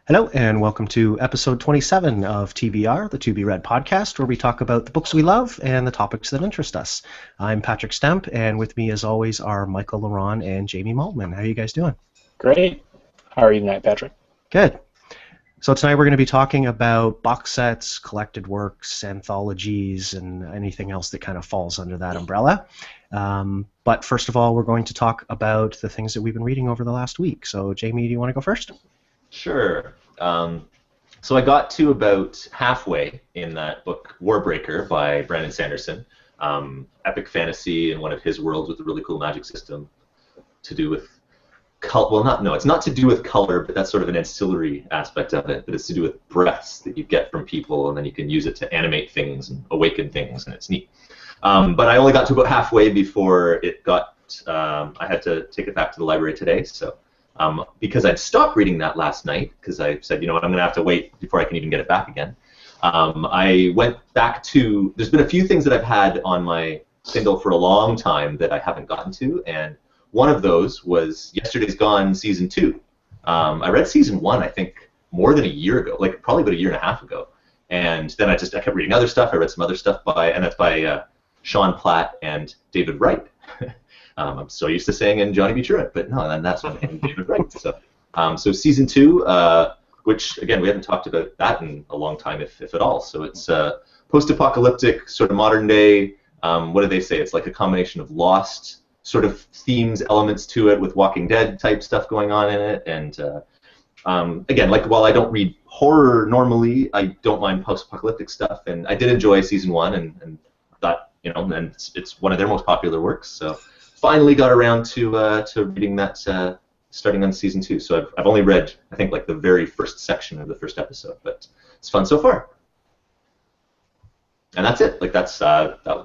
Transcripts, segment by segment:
Hello, and welcome to episode 27 of TBR, the To Be Read podcast, where we talk about the books we love and the topics that interest us. I'm Patrick Stemp, and with me, as always, are Michael Ronn and Jamie Maltman. How are you guys doing? Great. How are you tonight, Patrick? Good. So tonight we're going to be talking about box sets, collected works, anthologies, and anything else that kind of falls under that umbrella. But first of all, we're going to talk about the things that we've been reading over the last week. So, Jamie, do you want to go first? Sure. So I got to about halfway in that book, Warbreaker by Brandon Sanderson. Epic fantasy in one of his worlds with a really cool magic system to do with it's not to do with color, but that's sort of an ancillary aspect of it. But it's to do with breaths that you get from people, and then you can use it to animate things and awaken things, and it's neat. But I only got to about halfway before it got. I had to take it back to the library today, so. Because I'd stopped reading that last night, because I said, you know what, I'm going to have to wait before I can even get it back again. I went back to, there's been a few things that I've had on my Kindle for a long time that I haven't gotten to, and one of those was Yesterday's Gone Season 2. I read Season 1, I think, more than a year ago, like probably about a year and a half ago, and then I kept reading other stuff. I read some other stuff and that's by Sean Platt and David Wright. I'm so used to saying in Johnny B. Truant, but no, and that's what David Wright. So Season 2, which, again, we haven't talked about that in a long time, if at all. So it's post-apocalyptic, sort of modern day, what do they say? It's like a combination of Lost sort of themes, elements to it, with Walking Dead type stuff going on in it. And again, like, while I don't read horror normally, I don't mind post-apocalyptic stuff. And I did enjoy Season 1 and thought, you know, and it's one of their most popular works. So finally got around to reading that, starting on Season 2. So I've only read, I think, like the very first section of the first episode, but it's fun so far. And that's it. Like that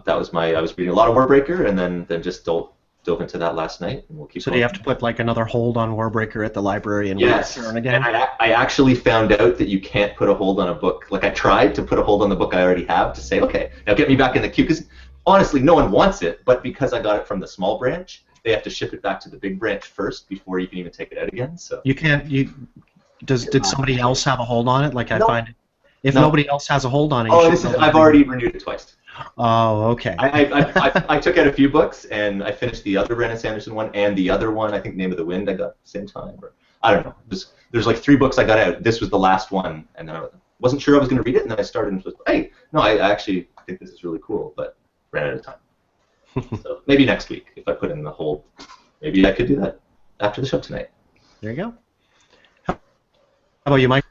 was my. I was reading a lot of Warbreaker, and then just dove into that last night, and we'll keep. So do you have to put like another hold on Warbreaker at the library and yes, return again? And I actually found out that you can't put a hold on a book. Like, I tried to put a hold on the book I already have to say, okay, now get me back in the queue, because honestly, no one wants it, but because I got it from the small branch, they have to ship it back to the big branch first before you can even take it out again. So you can't. Did somebody else have a hold on it? Like, I No. find it. If No. nobody else has a hold on it, I've already renewed it twice. Oh, okay. I took out a few books, and I finished the other Brandon Sanderson one, and the other one, I think Name of the Wind, I got at the same time. Or I don't know. There's like 3 books I got out. This was the last one, and then I wasn't sure I was going to read it, and then I started and was like, hey, no, I actually think this is really cool, but ran out of time. So maybe next week, if I put in the hold, maybe I could do that after the show tonight. There you go. How about you, Mike?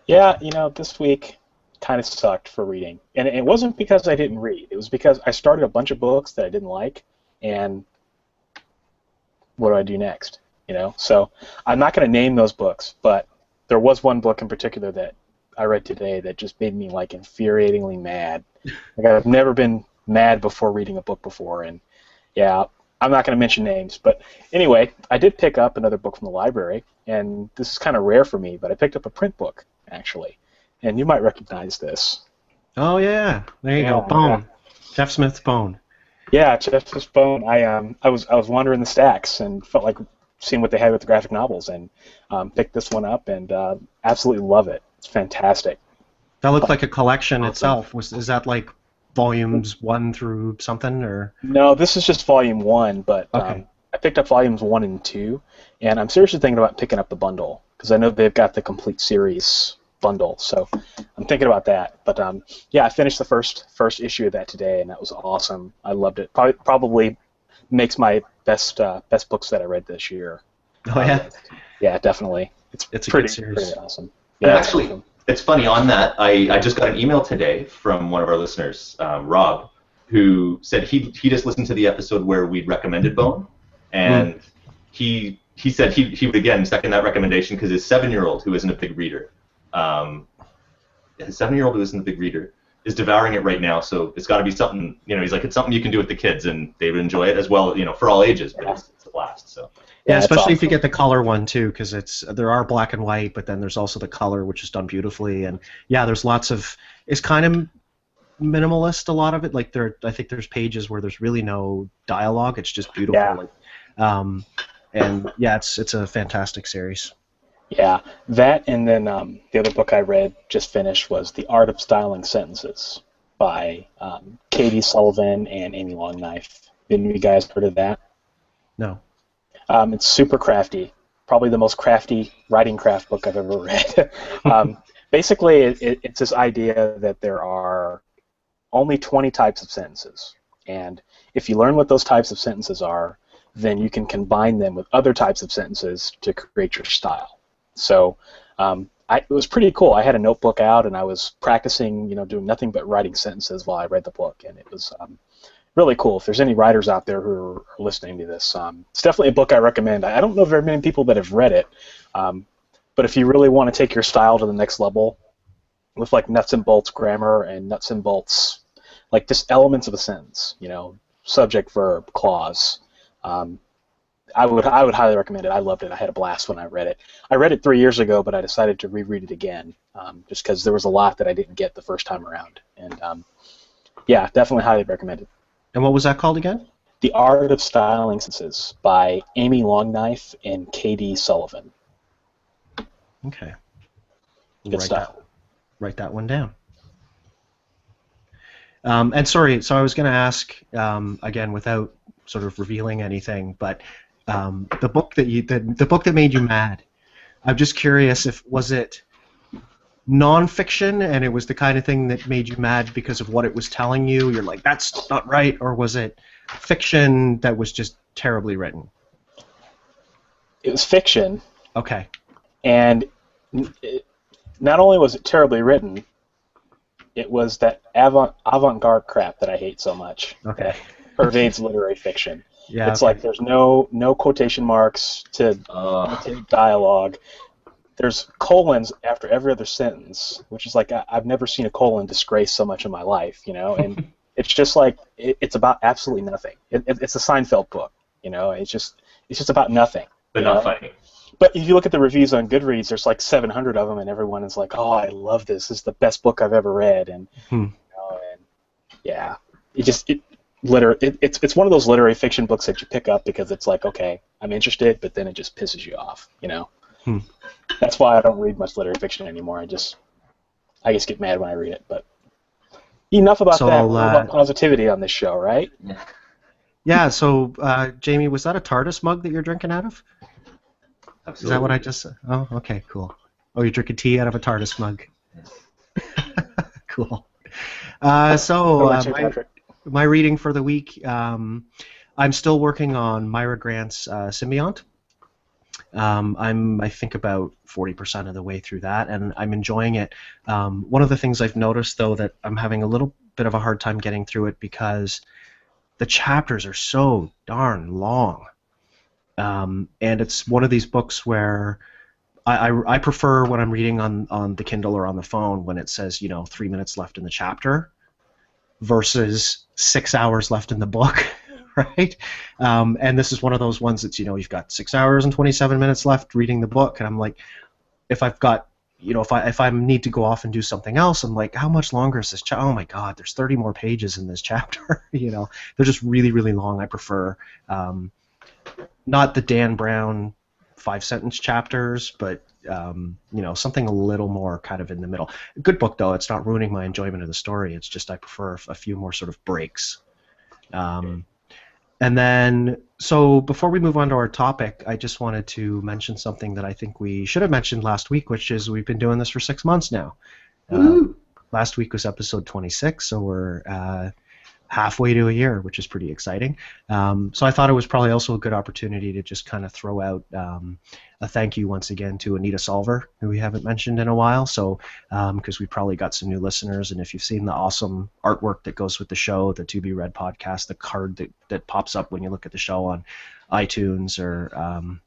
Yeah, you know, this week kind of sucked for reading. And it wasn't because I didn't read. It was because I started a bunch of books that I didn't like, and what do I do next? You know? So I'm not going to name those books, but there was one book in particular that I read today that just made me, like, infuriatingly mad. Like, I've never been mad before reading a book before, and yeah, I'm not going to mention names, but anyway, I did pick up another book from the library, and this is kind of rare for me, but I picked up a print book, actually, and you might recognize this. Oh yeah, there you go. Bone. Yeah. Jeff Smith's Bone. Yeah, Jeff Smith's Bone. I was wandering the stacks and felt like seeing what they had with the graphic novels, and picked this one up, and absolutely love it. It's fantastic. That looked like a collection itself. Is that like volumes 1 through something, or? No, this is just volume 1, but okay. I picked up volumes 1 and 2, and I'm seriously thinking about picking up the bundle, because I know they've got the complete series bundle, so I'm thinking about that. But yeah, I finished the first issue of that today, and that was awesome. I loved it. Probably makes my best books that I read this year. Oh yeah. Yeah, definitely. It's pretty, a good series. pretty awesome. Yeah, Actually, awesome. It's funny, on that, I just got an email today from one of our listeners, Rob, who said he just listened to the episode where we'd recommended Bone, and he said he would, again, second that recommendation, because his 7-year-old, who isn't a big reader, is devouring it right now, so it's got to be something, you know, he's like, it's something you can do with the kids, and they would enjoy it as well, you know, for all ages, but it's a blast, so. Yeah, especially awesome. if you get the color one too, because there are black and white, but then there's also the color, which is done beautifully, and yeah, there's lots of. It's kind of minimalist, a lot of it. Like I think there's pages where there's really no dialogue. It's just beautiful. Yeah. Like, and yeah, it's a fantastic series. Yeah, that and then the other book I read, just finished, was The Art of Styling Sentences by Katie Sullivan and Amy Longknife. Have you guys heard of that? No. It's super crafty. Probably the most crafty writing craft book I've ever read. Basically, it's this idea that there are only 20 types of sentences. And if you learn what those types of sentences are, then you can combine them with other types of sentences to create your style. So it was pretty cool. I had a notebook out, and I was practicing, doing nothing but writing sentences while I read the book, and it was really cool. If there's any writers out there who are listening to this, it's definitely a book I recommend. I don't know very many people that have read it, but if you really want to take your style to the next level with like nuts and bolts grammar and nuts and bolts, like just elements of a sentence, subject, verb, clause, I would highly recommend it. I loved it. I had a blast when I read it. I read it 3 years ago, but I decided to reread it again just because there was a lot that I didn't get the first time around. And yeah, definitely highly recommend it. And what was that called again? The Art of Styling Sentences by Amy Longknife and Katie Sullivan. Okay. Good stuff. Write that one down. And sorry, so I was going to ask, again, without sort of revealing anything, but the book that made you mad, I'm just curious, was it nonfiction and it was the kind of thing that made you mad because of what it was telling you? You're like, that's not right, or was it fiction that was just terribly written? It was fiction. Okay. And not only was it terribly written, it was that avant-garde crap that I hate so much. Okay. That pervades literary fiction. Yeah. It's like there's no quotation marks to imitate dialogue. There's colons after every other sentence, which is like I've never seen a colon disgrace so much in my life, And it's just like it's about absolutely nothing. It's a Seinfeld book, It's just about nothing. But not funny. But if you look at the reviews on Goodreads, there's like 700 of them, and everyone is like, "Oh, I love this. This is the best book I've ever read." And and yeah, it's one of those literary fiction books that you pick up because it's like, okay, I'm interested, but then it just pisses you off, That's why I don't read much literary fiction anymore. I just get mad when I read it. But enough about that. We're about positivity on this show, right? Yeah. So, Jamie, was that a TARDIS mug that you're drinking out of? Absolutely. Is that what I just said? Oh, okay, cool. Oh, you're drinking tea out of a TARDIS mug. Cool. My reading for the week, I'm still working on Myra Grant's Symbiont. I'm, I think, about 40% of the way through that, and I'm enjoying it. One of the things I've noticed, though, that I'm having a little bit of a hard time getting through it because the chapters are so darn long. And it's one of these books where I prefer when I'm reading on the Kindle or on the phone when it says, 3 minutes left in the chapter versus 6 hours left in the book, right? And this is one of those ones that's, you've got 6 hours and 27 minutes left reading the book, and I'm like, if I've got, if I need to go off and do something else, I'm like, how much longer is this chapter? Oh my God, there's 30 more pages in this chapter. They're just really, really long. I prefer not the Dan Brown 5-sentence chapters, but something a little more kind of in the middle. Good book, though. It's not ruining my enjoyment of the story. It's just I prefer a few more sort of breaks. And then, so before we move on to our topic, I just wanted to mention something that I think we should have mentioned last week, which is we've been doing this for 6 months now. Last week was episode 26, so we're halfway to a year, which is pretty exciting. So I thought it was probably also a good opportunity to just kind of throw out a thank you once again to Anita Solver, who we haven't mentioned in a while. So because we probably got some new listeners, and if you've seen the awesome artwork that goes with the show, the To Be Read podcast, the card that pops up when you look at the show on iTunes or on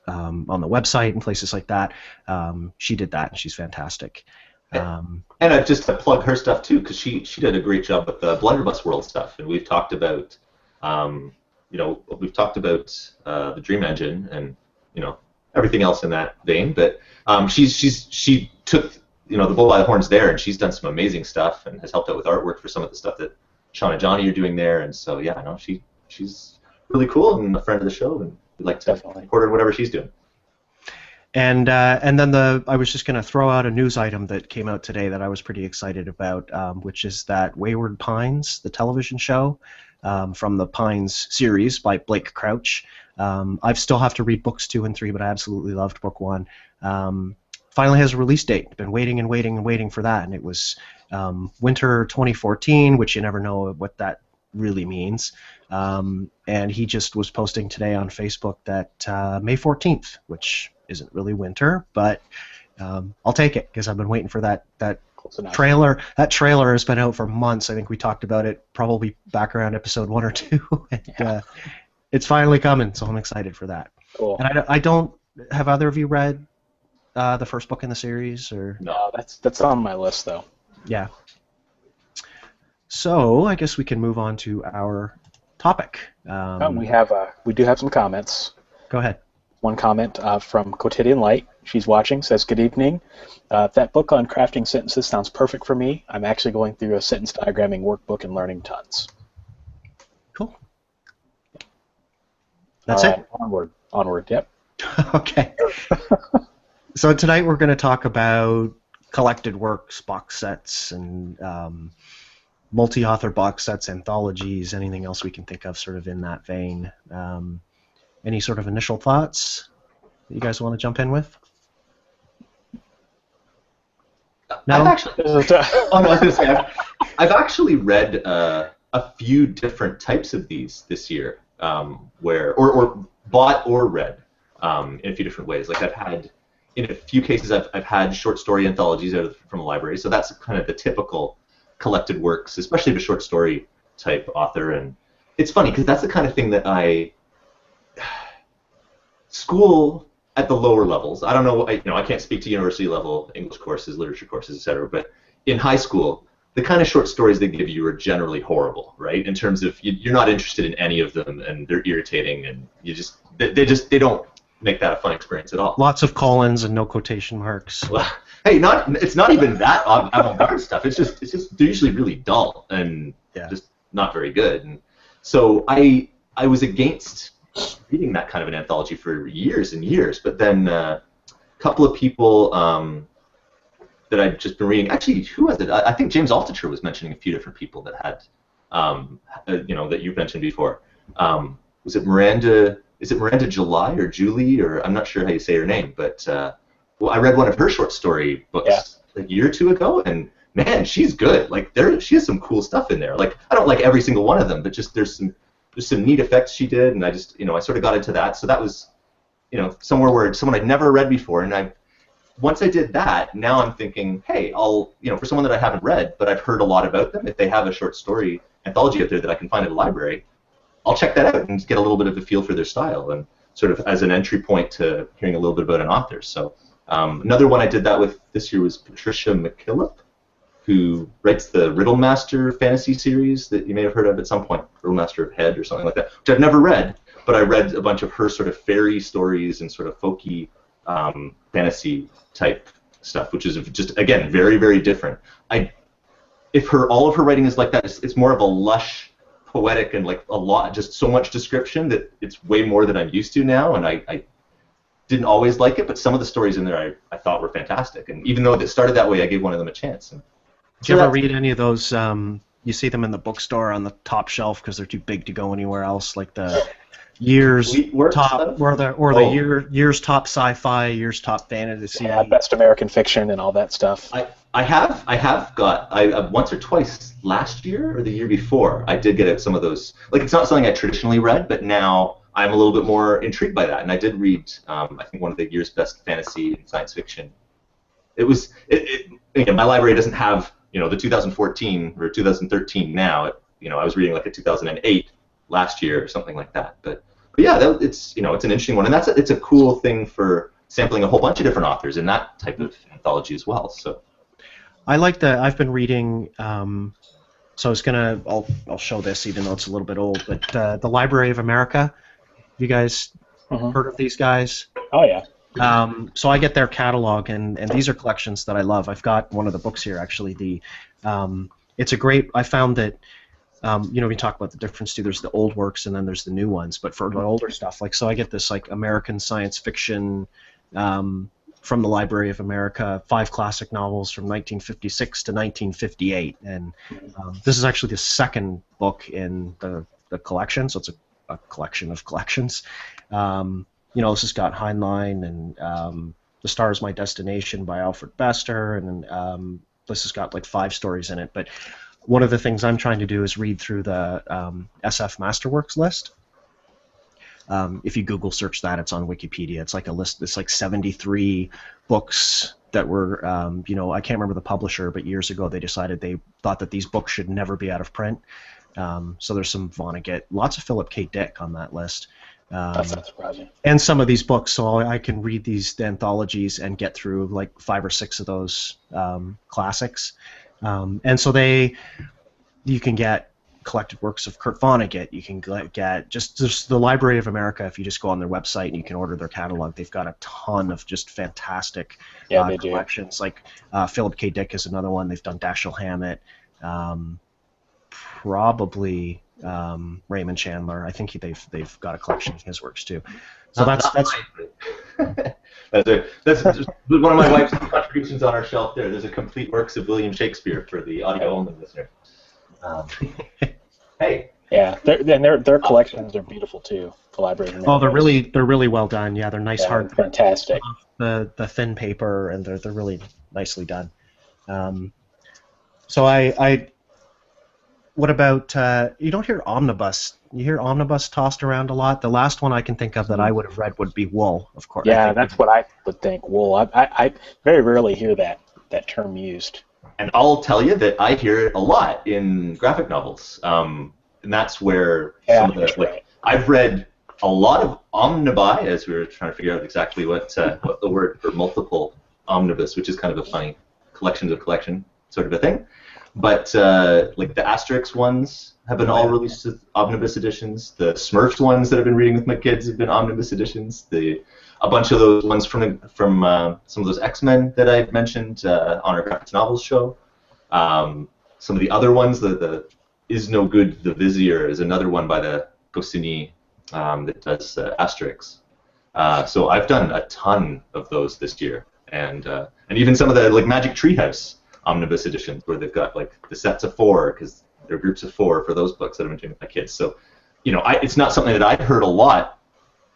the website and places like that, she did that, and she's fantastic. And just to plug her stuff too, because she did a great job with the Blunderbuss World stuff, and we've talked about the Dream Engine and everything else in that vein. But she took the bull by the horns there, and she's done some amazing stuff and has helped out with artwork for some of the stuff that Sean and Johnny are doing there. And so she's really cool and a friend of the show, and we'd like to support her in whatever she's doing. And then I was just going to throw out a news item that came out today that I was pretty excited about, which is that Wayward Pines, the television show from the Pines series by Blake Crouch. I still have to read books 2 and 3, but I absolutely loved book 1. Finally has a release date. Been waiting and waiting and waiting for that, and it was winter 2014, which you never know what that really means. And he just was posting today on Facebook that May 14th, which isn't really winter, but I'll take it because I've been waiting for that trailer. That trailer has been out for months. I think we talked about it probably back around episode 1 or 2. And, it's finally coming, so I'm excited for that. Cool. And I don't have either of you read the first book in the series, or no? That's on my list though. Yeah. So I guess we can move on to our topic. We do have some comments. Go ahead. One comment from Quotidian Light. She's watching. Says, "Good evening. That book on crafting sentences sounds perfect for me. I'm actually going through a sentence diagramming workbook and learning tons." Cool. That's it. Onward. Yep. Okay. So tonight we're going to talk about collected works, box sets, and multi-author box sets, anthologies, anything else we can think of sort of in that vein. Any sort of initial thoughts that you guys want to jump in with? No? I've actually read a few different types of these this year, or bought or read in a few different ways. Like I've had, in a few cases, I've had short story anthologies from a library, so that's kind of the typical collected works, especially of a short story type author. And it's funny because that's the kind of thing that school at the lower levels. I don't know. I can't speak to university level English courses, literature courses, etc. But in high school, the kind of short stories they give you are generally horrible, right? In terms of you're not interested in any of them, and they're irritating, and they don't make that a fun experience at all. Lots of colons and no quotation marks. Well, hey, it's not even that avant-garde stuff. It's just they're usually really dull and just not very good. And so I was against reading that kind of an anthology for years and years, but then a couple of people that I've just been reading. Actually, who was it? I think James Altucher was mentioning a few different people that had, that you mentioned before. Was it Miranda? Is it Miranda July or Julie? Or I'm not sure how you say her name, but I read one of her short story books a year or two ago, and man, she's good. Like she has some cool stuff in there. Like I don't like every single one of them, but just there's some neat effects she did, and I sort of got into that. So that was, somewhere where someone I'd never read before, and once I did that, now I'm thinking, hey, for someone that I haven't read, but I've heard a lot about them, if they have a short story anthology out there that I can find at a library, I'll check that out and get a little bit of a feel for their style, and sort of as an entry point to hearing a little bit about an author. So another one I did that with this year was Patricia McKillop, who writes the Riddlemaster fantasy series that you may have heard of at some point, Riddlemaster of Head or something like that, which I've never read, but I read a bunch of her sort of fairy stories and sort of folky fantasy type stuff, which is just, again, very, very different. All of her writing is like that, it's more of a lush, poetic, and like just so much description that it's way more than I'm used to now, and I didn't always like it, but some of the stories in there I thought were fantastic, and even though it started that way, I gave one of them a chance. Did you ever read any of those? You see them in the bookstore on the top shelf because they're too big to go anywhere else, like the years top, the years top sci-fi, years top fantasy. Yeah, best American fiction and all that stuff. I have got once or twice last year or the year before I did get some of those. Like it's not something I traditionally read, but now I'm a little bit more intrigued by that, and I did read I think one of the year's best fantasy and science fiction. Again, my library doesn't have the 2014 or 2013 now. I was reading like a 2008 last year or something like that. But yeah, it's an interesting one, and it's a cool thing for sampling a whole bunch of different authors in that type of anthology as well. So I like that. I've been reading. So I'll show this even though it's a little bit old, but the Library of America. You guys heard of these guys? Oh yeah. So I get their catalog, and these are collections that I love. I've got one of the books here, actually. It's a great. I found that, we talk about the difference too. There's the old works, and then there's the new ones. But for the older stuff, so I get this like American science fiction, from the Library of America, 5 classic novels from 1956 to 1958, and this is actually the second book in the collection, so it's a collection of collections. This has got Heinlein and The Star Is My Destination by Alfred Bester, and this has got like 5 stories in it. But one of the things I'm trying to do is read through the SF Masterworks list. If you Google search that, it's on Wikipedia. It's like a list. It's like 73 books that were, I can't remember the publisher, but years ago they decided they thought that these books should never be out of print. So there's some Vonnegut, lots of Philip K. Dick on that list. That's not surprising. And some of these books, so I can read these anthologies and get through like 5 or 6 of those classics. And so you can get collected works of Kurt Vonnegut. You can get just the Library of America. If you just go on their website and you can order their catalog, they've got a ton of just fantastic collections. Like Philip K. Dick is another one. They've done Dashiell Hammett, probably Raymond Chandler. I think they've got a collection of his works too. So that's that's one of my wife's contributions on our shelf there. There's a complete works of William Shakespeare for the audio only listener. Hey. Yeah, their collections are beautiful too. The Library of America. Oh, they're really well done. Yeah, they're nice hard. Fantastic. The thin paper, and they're really nicely done. So I what about you don't hear Omnibus? You hear Omnibus tossed around a lot. The last one I can think of that I would have read would be Wool, of course. Yeah, that's what I would think. Wool. I very rarely hear that term used. And I'll tell you that I hear it a lot in graphic novels, and that's where some of the I've read a lot of omnibi, as we were trying to figure out exactly what the word for multiple omnibus, which is kind of a funny collection of collection sort of a thing. But like the Asterix ones have been all released as omnibus editions. The Smurfs ones that I've been reading with my kids have been omnibus editions. A bunch of those ones from some of those X-Men that I mentioned on our graphics novels show. Some of the other ones, the Is No Good the Vizier is another one by the Goscinny that does Asterix. So I've done a ton of those this year, and even some of the like Magic Treehouse omnibus editions where they've got like the sets of 4 because they're groups of 4 for those books that I've been doing with my kids. So it's not something that I'd heard a lot.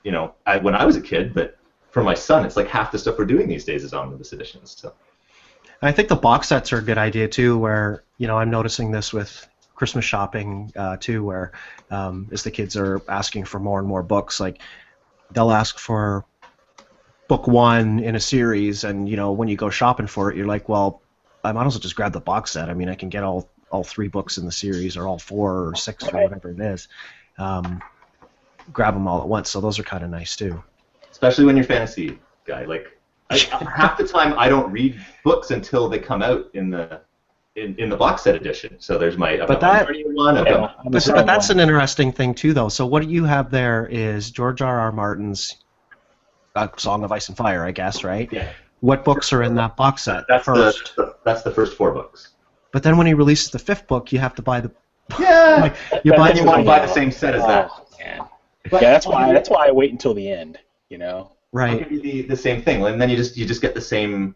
When I was a kid, but for my son, it's like half the stuff we're doing these days is omnibus editions. So, I think the box sets are a good idea too. Where I'm noticing this with Christmas shopping too, where as the kids are asking for more and more books, like they'll ask for book 1 in a series, and when you go shopping for it, you're like, well, I might as well just grab the box set. I mean, I can get all 3 books in the series, or all 4 or 6 or whatever it is. Grab them all at once, so those are kind of nice too. Especially when you're a fantasy guy. Like half the time, I don't read books until they come out in the box set edition. So there's my one. But that's an interesting thing too, though. So what you have there is George R.R. Martin's Song of Ice and Fire, I guess, right? Yeah. What books are in that box set? That's the first 4 books. But then when he releases the 5th book, you have to buy the. Yeah. you want to buy the same set as that. Man. But that's why I wait until the end. Right. I'll give you the same thing, and then you just get the same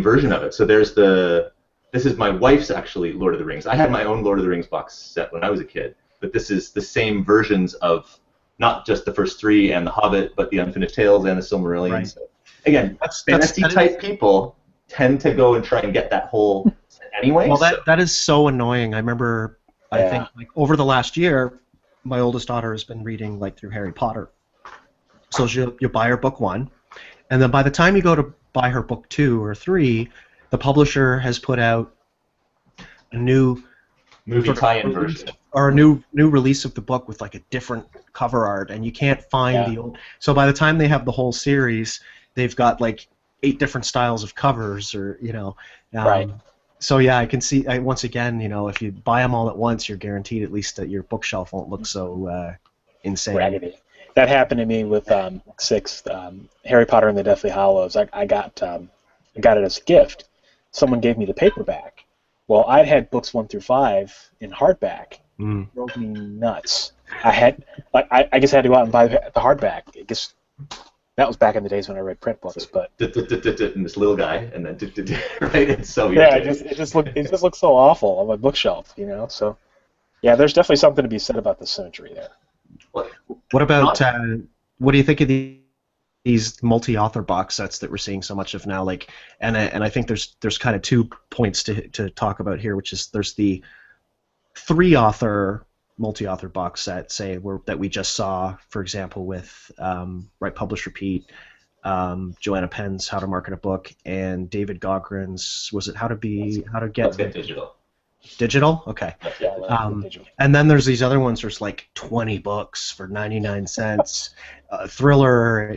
version of it. So there's this is my wife's actually Lord of the Rings. I had my own Lord of the Rings box set when I was a kid, but this is the same versions of not just the first 3 and The Hobbit, but the Unfinished Tales and the Silmarillion. Right. So, again, fantasy type people tend to go and try and get that whole set anyway. Well, that is so annoying. I remember, I think, like over the last year, my oldest daughter has been reading like through Harry Potter. So you buy her book 1, and then by the time you go to buy her book 2 or 3, the publisher has put out a new movie tie-in version or a new release of the book with like a different cover art, and you can't find the old. So by the time they have the whole series, they've got like 8 different styles of covers, or right. So yeah, I can see. Once again, if you buy them all at once, you're guaranteed at least that your bookshelf won't look so insane. Raggedy. That happened to me with 6 Harry Potter and the Deathly Hallows. I got it as a gift. Someone gave me the paperback. Well, I'd had books 1 through 5 in hardback. Drove me nuts. I just had to go out and buy the hardback. That was back in the days when I read print books, but and this little guy, and then right. It's so yeah, irritating. it just looks so awful on my bookshelf, So yeah, there's definitely something to be said about the symmetry there. What about what do you think of these multi-author box sets that we're seeing so much of now? Like, and I think there's kind of 2 points to talk about here, which is there's the 3-author multi-author box set, say that we just saw, for example, with Write, Publish, Repeat, Joanna Penn's How to Market a Book, and David Gaughran's How to Get Let's get digital. Digital? Okay. Yeah, digital. And then there's these other ones. There's like 20 books for 99 cents, thriller.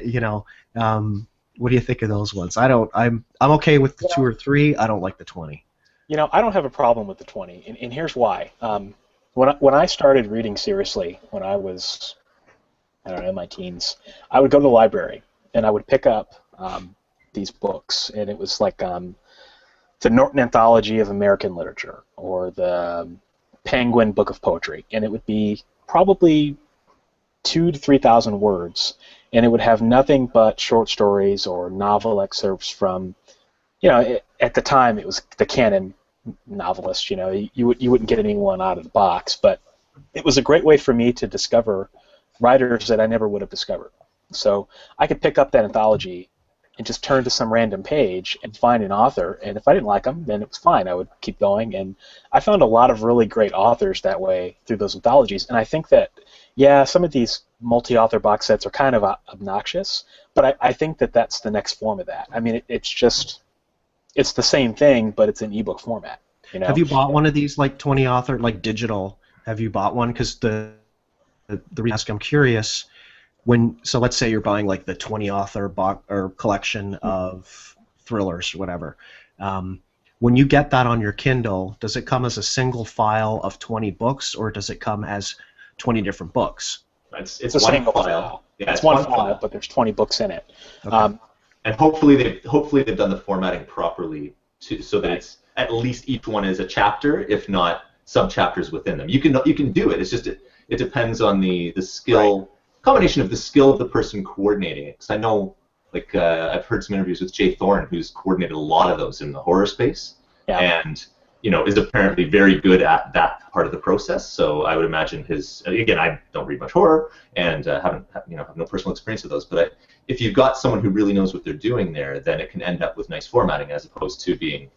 What do you think of those ones? I'm okay with the 2 or 3. I don't like the 20. I don't have a problem with the 20, and here's why. When I started reading seriously, when I was, I don't know, in my teens, I would go to the library and I would pick up these books, and it was like the Norton Anthology of American Literature or the Penguin Book of Poetry, and it would be probably 2,000 to 3,000 words, and it would have nothing but short stories or novel excerpts from, at the time it was the canon novelist. You wouldn't get anyone out of the box, but it was a great way for me to discover writers that I never would have discovered. So I could pick up that anthology and just turn to some random page and find an author, and if I didn't like them, then it was fine. I would keep going, and I found a lot of really great authors that way through those anthologies. And I think that, some of these multi-author box sets are kind of obnoxious, but I think that that's the next form of that. I mean, it's the same thing, but it's in ebook format. Have you bought one of these like 20-author, like digital? Have you bought one? Because the reason I'm curious. So let's say you're buying like the 20-author or collection of thrillers or whatever. When you get that on your Kindle, does it come as a single file of 20 books, or does it come as 20 different books? It's a one single file. Yeah, it's one file, but there's 20 books in it. Okay. And hopefully they've done the formatting properly so that it's at least each one is a chapter, if not sub-chapters within them. You can do it. It's just it depends on the skill. Right. Combination of the skill of the person coordinating it. Because I know, I've heard some interviews with Jay Thorne, who's coordinated a lot of those in the horror space, and is apparently very good at that part of the process. So I would imagine again, I don't read much horror and have no personal experience with those. But if you've got someone who really knows what they're doing there, then it can end up with nice formatting as opposed to being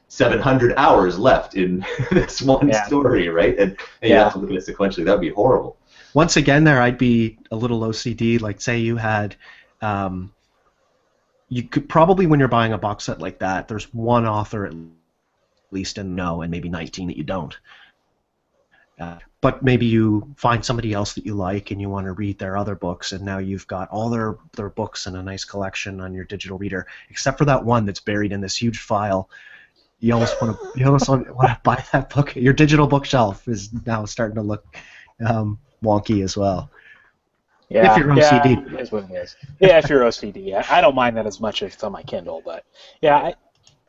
700 hours left in this one story, right? And you have to look at it sequentially. That would be horrible. Once again, I'd be a little OCD. Like, say you had, you could probably, when you're buying a box set like that, there's one author at least and maybe 19 that you don't. But maybe you find somebody else that you like and you want to read their other books, and now you've got all their books in a nice collection on your digital reader, except for that one that's buried in this huge file. You almost want to buy that book. Your digital bookshelf is now starting to look wonky as well. Yeah, if you're OCD. Yeah, it is what it is. Yeah, if you're OCD, I don't mind that as much if it's on my Kindle, but I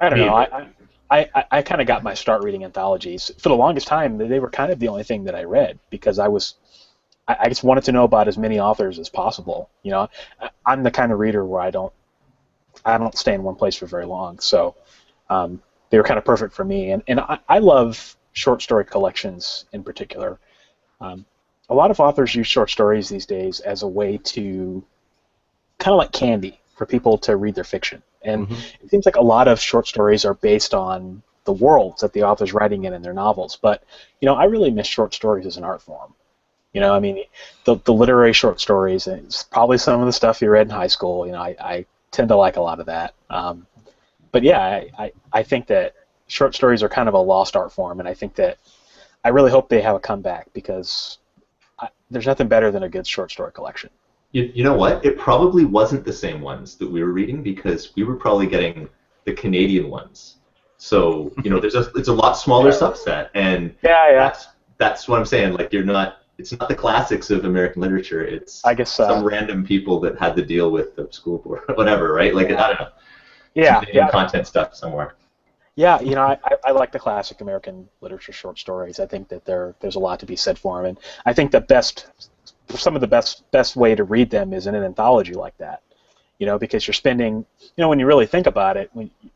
don't know. I kind of got my start reading anthologies. For the longest time, they were kind of the only thing that I read because I just wanted to know about as many authors as possible. I'm the kind of reader where I don't stay in one place for very long, so they were kind of perfect for me. And I love short story collections in particular. A lot of authors use short stories these days as a way to kind of like candy for people to read their fiction. And it seems like a lot of short stories are based on the worlds that the author's writing in their novels. But, I really miss short stories as an art form. I mean, the literary short stories, and it's probably some of the stuff you read in high school. I tend to like a lot of that. But yeah, I think that short stories are kind of a lost art form, and I think that I really hope they have a comeback because there's nothing better than a good short story collection. You know what? It probably wasn't the same ones that we were reading because we were probably getting the Canadian ones. So it's a lot smaller subset, and that's what I'm saying. Like it's not the classics of American literature. It's some random people that had to deal with the school board, or whatever, right? Like I don't know. Yeah, content stuff somewhere. Yeah, I like the classic American literature short stories. I think that there's a lot to be said for them, and I think some of the best way to read them is in an anthology like that. because you're spending, when you really think about it,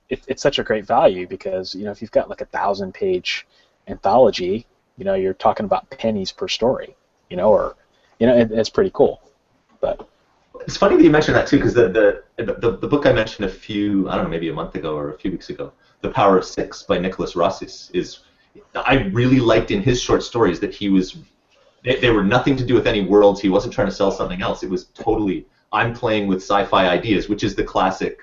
it's such a great value because, if you've got like 1,000-page anthology, you're talking about pennies per story, it's pretty cool. But it's funny that you mentioned that too, because the book I mentioned maybe a month ago or a few weeks ago, The Power of Six by Nicholas Rossis, I really liked in his short stories that they were nothing to do with any worlds. He wasn't trying to sell something else. It was totally, I'm playing with sci-fi ideas, which is the classic,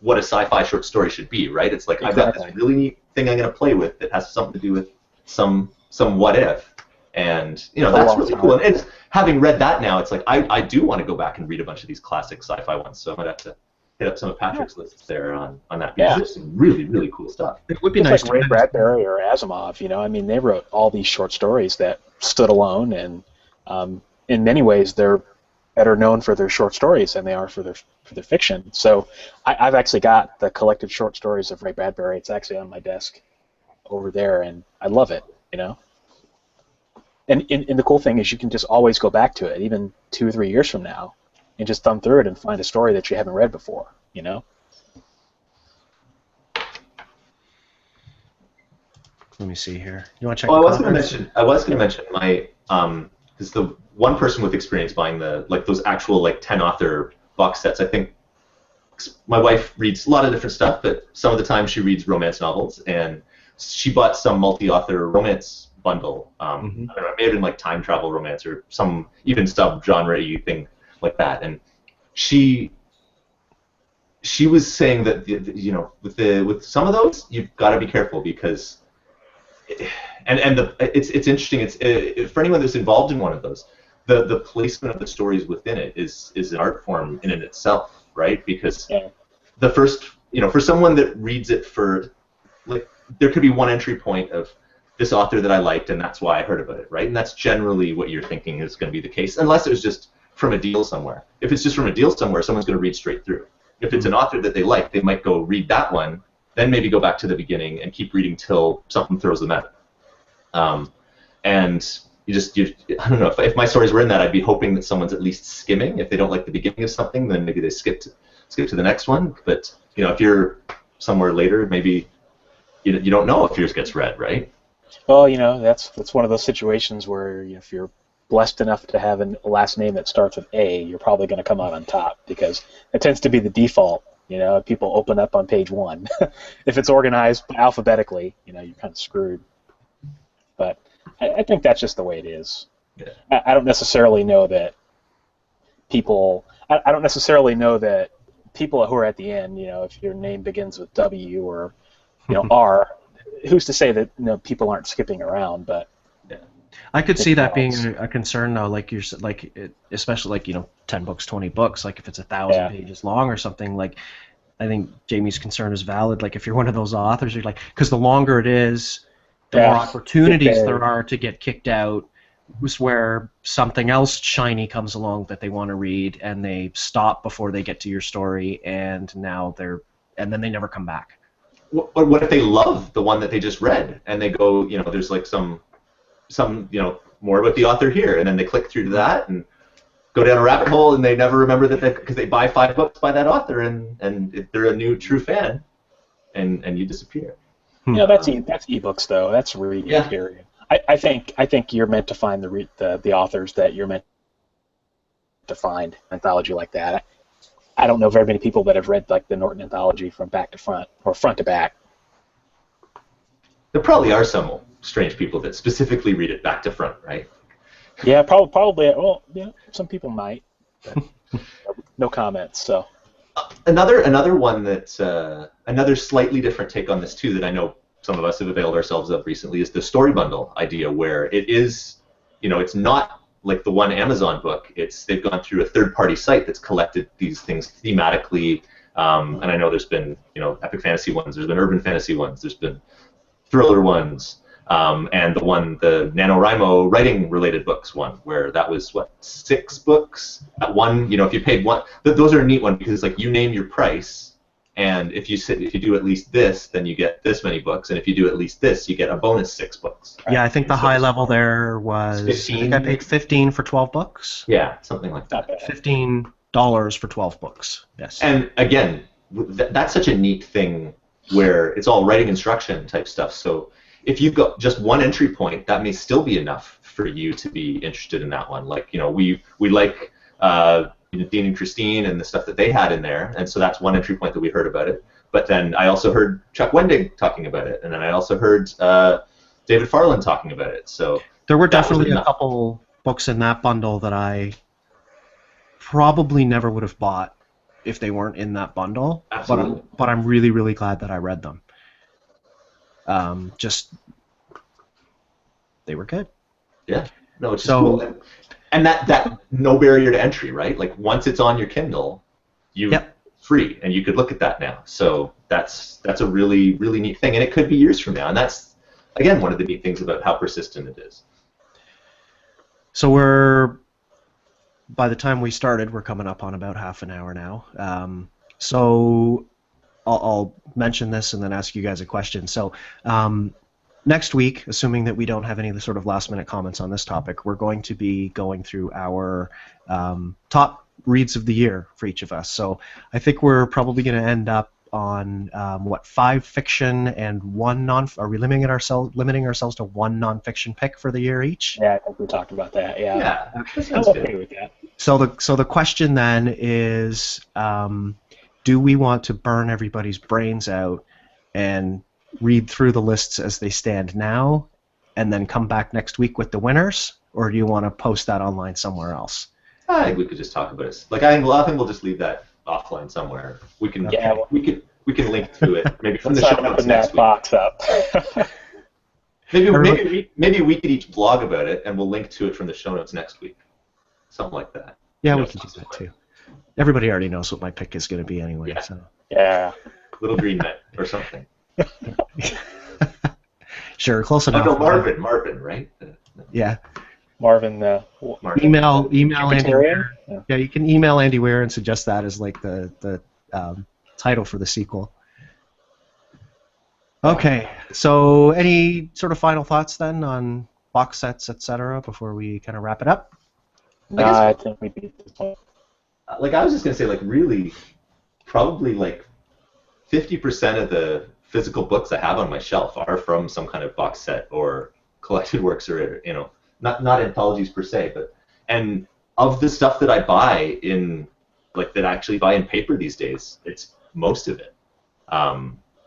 what a sci-fi short story should be, right? It's like, I've got this really neat thing I'm going to play with that has something to do with some what if. And, that's really cool. And having read that now, it's like, I do want to go back and read a bunch of these classic sci-fi ones, so I might have to hit up some of Patrick's lists there on that. Yeah. There's some really, really cool stuff. It would be nice like Ray Bradbury or Asimov, they wrote all these short stories that stood alone, and in many ways they're better known for their short stories than they are for their fiction. So I've actually got the collected short stories of Ray Bradbury. It's actually on my desk over there, and I love it, And the cool thing is you can just always go back to it, even 2 or 3 years from now, and just thumb through it and find a story that you haven't read before, Let me see here. You want to check? I was going to mention my because the one person with experience buying those actual 10 author box sets. I think my wife reads a lot of different stuff, but some of the time she reads romance novels, and she bought some multi-author romance bundle. I don't know, it may have been like time travel romance or some even sub-genre-y thing like that. And she was saying that with some of those you've got to be careful because it's interesting. It's for anyone that's involved in one of those, the placement of the stories within it is an art form in and itself, right? Because the first, for someone that reads it there could be one entry point of this author that I liked, and that's why I heard about it, right? And that's generally what you're thinking is going to be the case, unless it was just from a deal somewhere. If it's just from a deal somewhere, someone's going to read straight through. If it's an author that they like, they might go read that one, then maybe go back to the beginning and keep reading till something throws them out. And I don't know, if my stories were in that, I'd be hoping that someone's at least skimming. If they don't like the beginning of something, then maybe they skip to the next one. But if you're somewhere later, maybe you don't know if yours gets read, right? Well, that's one of those situations where if you're blessed enough to have a last name that starts with A, you're probably going to come out on top because it tends to be the default. People open up on page 1. If it's organized alphabetically, you're kind of screwed. But I think that's just the way it is. Yeah. I don't necessarily know that people. I don't necessarily know that people who are at the end. If your name begins with W or R, who's to say that people aren't skipping around? But I could see that being a concern though, especially 10 books, 20 books. Like if it's 1,000 pages long or something. Like I think Jamie's concern is valid. Like if you're one of those authors, you're like, because the longer it is, the more opportunities there are to get kicked out. Where something else shiny comes along that they want to read, and they stop before they get to your story, and then they never come back. What if they love the one that they just read, and they go, there's like some more about the author here, and then they click through to that and go down a rabbit hole, and they never remember that because they buy 5 books by that author, and if they're a new true fan, and you disappear. That's ebooks though. That's reading period. I think you're meant to find the authors that you're meant to find. Anthology like that. I don't know very many people that have read like the Norton anthology from back to front or front to back. There probably are some strange people that specifically read it back to front, right? Yeah, probably. Well, some people might. But no comments. So. Another one that another slightly different take on this too that I know some of us have availed ourselves of recently is the story bundle idea, where it is, it's not like the one Amazon book. They've gone through a third-party site that's collected these things thematically, and I know there's been epic fantasy ones, there's been urban fantasy ones, there's been thriller ones, and the NaNoWriMo writing-related books one, where that was 6 books at one. If you paid one, those are a neat one because it's like you name your price, and if you do at least this, then you get this many books, and if you do at least this, you get a bonus 6 books. Right? Yeah, I think the high level there was 15. I think I paid 15 for 12 books. Yeah, something like that. 15 for 12 books. Yes. And again, that's such a neat thing where it's all writing instruction type stuff. So if you've got just one entry point, that may still be enough for you to be interested in that one. Like, we like Dean and Christine and the stuff that they had in there, and so that's one entry point that we heard about it. But then I also heard Chuck Wendig talking about it, and then I also heard David Farland talking about it. So there were definitely a couple books in that bundle that I probably never would have bought if they weren't in that bundle. Absolutely. But I'm really, really glad that I read them. They were good. Yeah. No, it's just cool. And that no barrier to entry, right? Like once it's on your Kindle, free, and you could look at that now. So that's a really, really neat thing, and it could be years from now. And that's, again, one of the neat things about how persistent it is. So by the time we started, we're coming up on about half an hour now. So I'll mention this and then ask you guys a question. So next week, assuming that we don't have any sort of last-minute comments on this topic, we're going to be going through our top reads of the year for each of us. So I think we're probably going to end up on 5 fiction and 1 non. Are we limiting ourselves to 1 nonfiction pick for the year each? Yeah, I think we talked about that. Yeah. Yeah. Okay. I'm okay with that. So the question then is, do we want to burn everybody's brains out and read through the lists as they stand now, and then come back next week with the winners, or do you want to post that online somewhere else? I think we could just talk about it. Like I think we'll just leave that offline somewhere. We can we can link to it maybe from the show notes next week. Box up. maybe we could each blog about it, and we'll link to it from the show notes next week. Something like that. Yeah, we can do that too. Everybody already knows what my pick is going to be anyway. Yeah. So. Yeah. Little Green Men or something. Sure, close enough. Oh, no, Marvin, right? Yeah. Marvin. Email Andy Weir. Yeah, you can email Andy Weir and suggest that as like the title for the sequel. Okay, so any sort of final thoughts then on box sets, etc., before we kind of wrap it up? I think we beat this one. Like I was just gonna say, like really, probably like 50% of the physical books I have on my shelf are from some kind of box set or collected works, or not anthologies per se, and of the stuff that I buy that I actually buy in paper these days, it's most of it.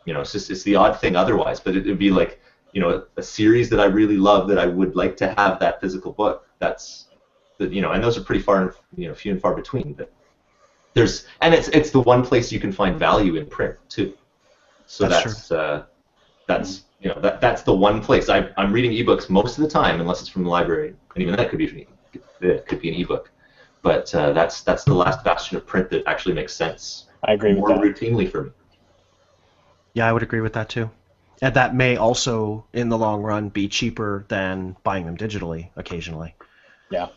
It's the odd thing otherwise, but it'd be like a series that I really love that I would like to have that physical book. And those are pretty few and far between. But it's the one place you can find value in print too. So that's the one place. I'm reading ebooks most of the time, unless it's from the library, and even that could be an ebook. But that's the last bastion of print that actually makes sense. I agree with that. More routinely for me. Yeah, I would agree with that too. And that may also, in the long run, be cheaper than buying them digitally occasionally. Yeah.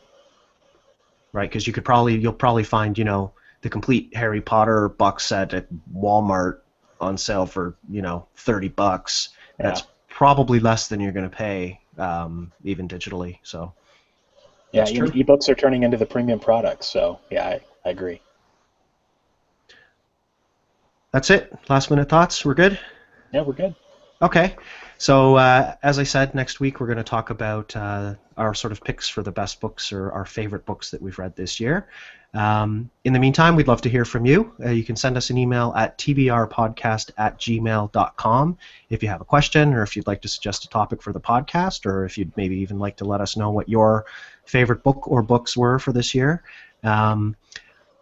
Right, because you'll probably find the complete Harry Potter box set at Walmart on sale for $30. Yeah. That's probably less than you're going to pay even digitally. So. Yeah, ebooks are turning into the premium products. So yeah, I agree. That's it. Last minute thoughts. We're good? Yeah, we're good. Okay. So as I said, next week we're going to talk about our sort of picks for the best books or our favorite books that we've read this year. In the meantime, we'd love to hear from you. You can send us an email at tbrpodcast@gmail.com if you have a question, or if you'd like to suggest a topic for the podcast, or if you'd maybe even like to let us know what your favorite book or books were for this year.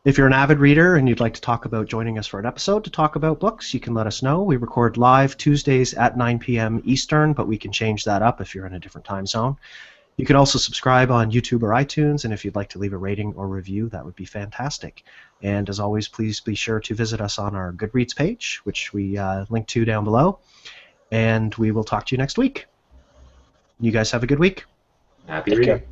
If you're an avid reader and you'd like to talk about joining us for an episode to talk about books, you can let us know. We record live Tuesdays at 9 p.m. Eastern, but we can change that up if you're in a different time zone. You can also subscribe on YouTube or iTunes, and if you'd like to leave a rating or review, that would be fantastic. And as always, please be sure to visit us on our Goodreads page, which we link to down below. And we will talk to you next week. You guys have a good week. Happy reading.